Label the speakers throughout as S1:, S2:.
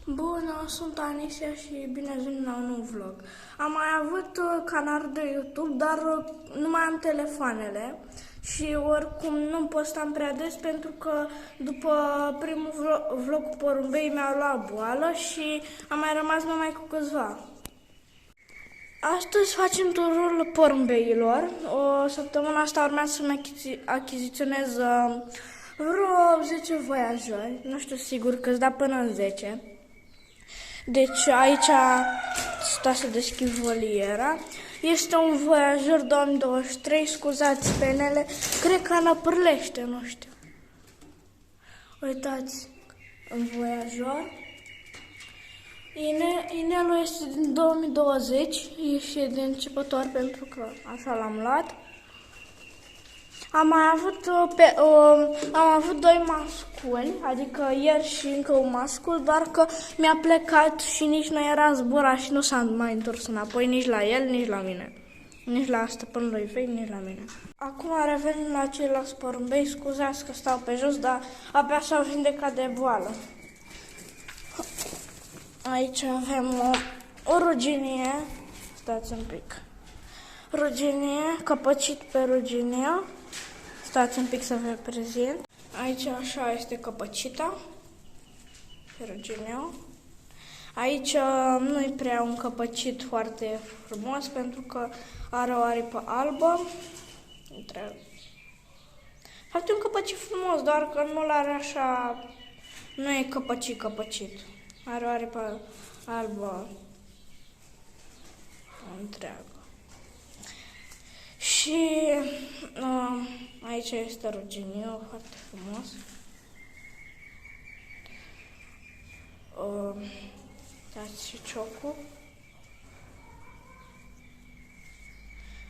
S1: Bună, sunt Anisia și bine ați venit la un nou vlog. Am mai avut canal de YouTube, dar nu mai am telefoanele și oricum nu postam prea des pentru că după primul vlog cu porumbei mi-au luat boală și am mai rămas numai cu câțiva. Astăzi facem turul porumbeilor. O săptămână asta urmează să-mi achiziționez vreo 10 voiajori. Nu știu sigur câți, dar până în 10. Deci aici stă să deschid voliera. Este un voiajor 2023, scuzați penele, cred că Năpârlește, nu știu. Uitați, un voiajor. Inelul este din 2020, e și de începător pentru că așa l-am luat. Am avut doi masculi, adică ieri și încă un mascul, doar că mi-a plecat și nici nu era zbura și nu s-a mai întors înapoi, nici la el, nici la mine. Nici la stăpânului vechi, nici la mine. Acum revenim la ceilalți porumbei, scuzați că stau pe jos, dar abia s-au vindecat de boală. Aici avem o ruginie, stați un pic, ruginie, căpăcit pe ruginie. Stați un pic să vă prezint. Aici așa este căpăcita, rugineu. Aici nu-i prea un căpăcit foarte frumos pentru că are o aripă albă. Foarte un căpăcit frumos, doar că nu-l are așa, nu e căpăcit. Are o aripă albă întreagă. Și aici este ruginiu, foarte frumos. Dați și ciocul.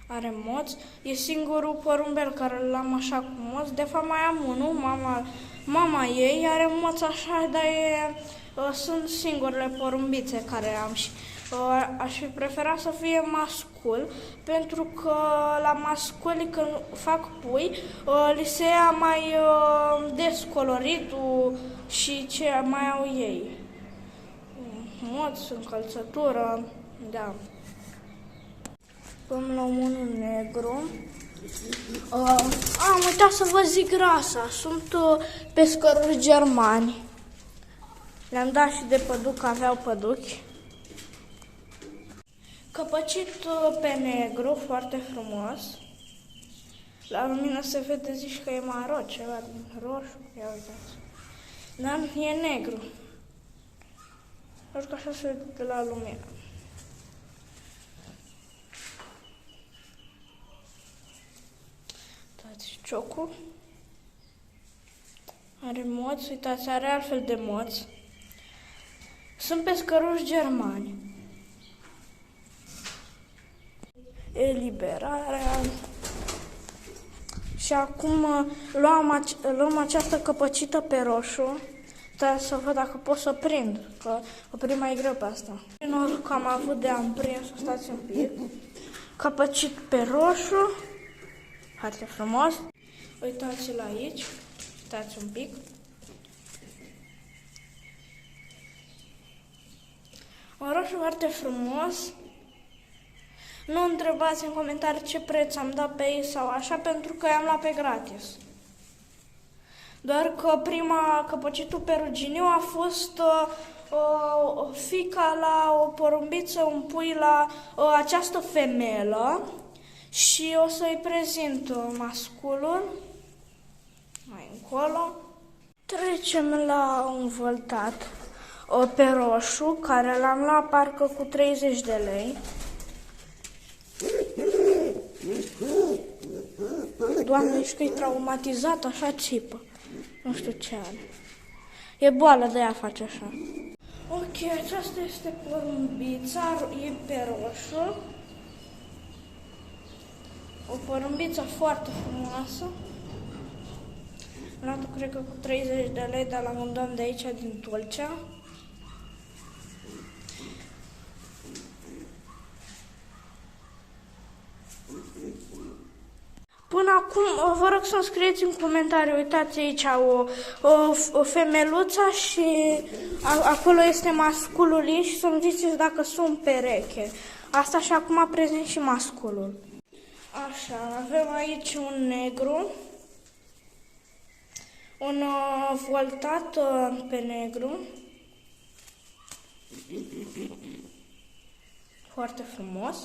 S1: Are moț. E singurul porumbel care l-am așa cu moț. De fapt mai am unul, mama ei are moț așa, dar sunt singurele porumbițe care am și aș fi preferat să fie mascul, pentru că la masculi când fac pui, li se ia mai des coloritul și ce mai au ei. Moț, încălțătură, da. Până la unul negru. Am uitat să vă zic rasa, sunt pescăruri germani. Le-am dat și de păduc, aveau păduchi. Căpăcit pe negru, foarte frumos. La lumină se vede, zici că e maro, ceva din roșu. Ia uitați. Dar e negru. Doar că așa se vede de la lumină. Uitați, ciocul. Are moț, uitați, are altfel de moț. Sunt pescăruși germani. Eliberarea. Și acum luăm această căpăcită pe roșu. Trebuie să văd dacă pot să prind, că o prind mai greu pe asta. Noroc că am avut de am prins, stați un pic. Căpăcit pe roșu. Foarte frumos. Uitați-l aici. Stați un pic. Un roșu foarte frumos. Nu întrebați în comentarii ce preț am dat pe ei sau așa, pentru că i-am luat pe gratis. Doar că prima căpăcitul pe ruginiu a fost o fica la o porumbiță, un pui la această femelă și o să-i prezint masculul mai încolo. Trecem la un văltat pe roșu, care l-am luat parcă cu 30 de lei. Doamne, ești că e traumatizat, așa țipă. Nu știu ce are. E boală, de aia face așa. Ok, aceasta este porumbița, e pe roșu. O porumbiță foarte frumoasă. Am luat-o, cred că cu 30 de lei, dar la un domn de aici, din Tulcea. Până acum, vă rog să-mi scrieți în comentarii, uitați aici, o femeluță și acolo este masculul ei și să-mi ziceți dacă sunt pereche. Asta și acum prezint și masculul. Așa, avem aici un negru, un voltat pe negru, foarte frumos.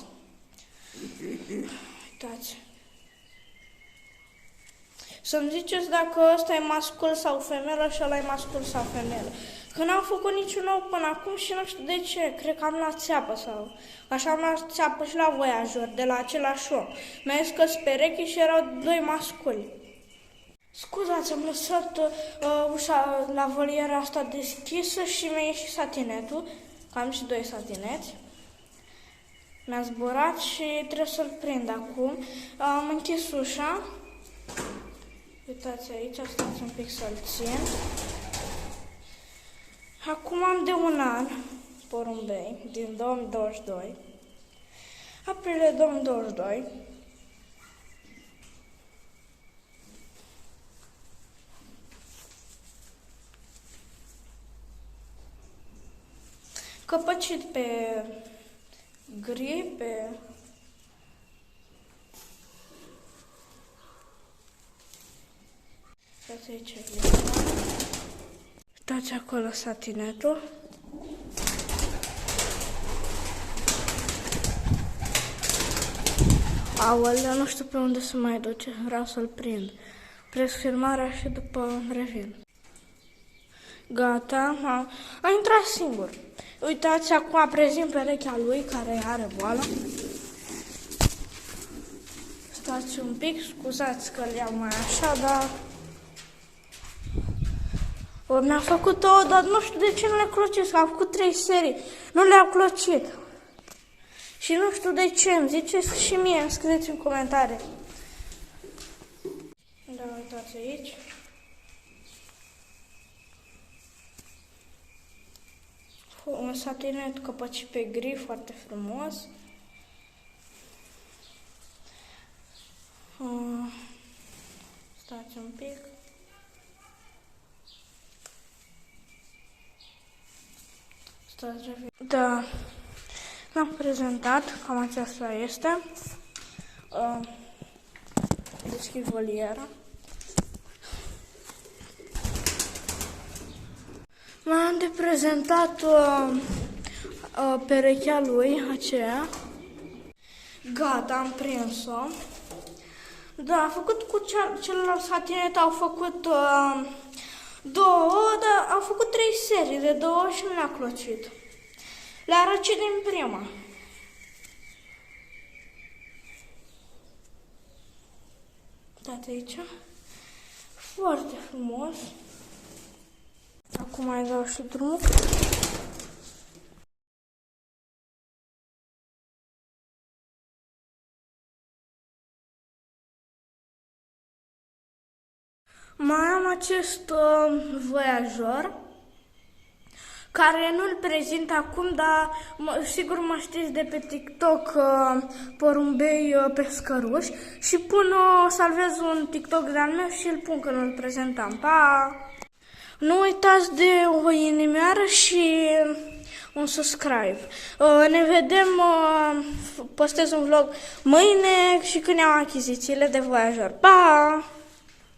S1: Uitați. Să-mi ziceți dacă ăsta e mascul sau femelă și ăla e mascul sau femelă. Că n-am făcut niciun nou până acum și nu știu de ce. Cred că am luat țeapă sau... Așa am luat țeapă și la Voiajor, de la același om. Mi-a zis că sunt pereche și erau doi masculi. Scuzați, am lăsat ușa la voliera asta deschisă și mi-a ieșit satinetul. Am și doi satineți. Mi-a zburat și trebuie să-l prind acum. Am închis ușa. Uitați aici, stați un pic să-l țin. Acum am de un an porumbei, din 2022. Aprilie 2022. Căpăcit pe gri, pe... Uitați aici, uitați acolo satinetul. Aoleu, nu știu pe unde să mai duce, vreau să-l prind. Presc filmarea și după revin. Gata, a intrat singur. Uitați, acum prezint perechea lui care are boală. Stați un pic, scuzați că-l iau mai așa, dar... Mi-a făcut ouă, dar nu știu de ce nu le clocesc, am făcut 3 serii, nu le-au clocit. Și nu știu de ce, îmi ziceți și mie, îmi scrieți în comentarii. Da, uitați aici. Un satinet căpăcit pe gri, foarte frumos. Stați un pic. Da, l-am prezentat, cam aceasta este. Deschid voliera. M-am de prezentat perechea lui, aceea. Gata, am prins-o. Da, am făcut cu celălalt satinet, au făcut 2, dar au făcut 3 serii de 2 și nu le-a clocit. Le-a răcit din prima. Uitați aici. Foarte frumos. Acum mai dau și drumul. Mai am acest Voiajor, care nu-l prezint acum, dar sigur mă știți de pe TikTok, porumbei pescăruși, și salvez un TikTok de-al meu și îl pun că nu-l prezentam. Pa! Nu uitați de o inimioară și un subscribe. Ne vedem, postez un vlog mâine și când iau achizițiile de Voiajor. Pa!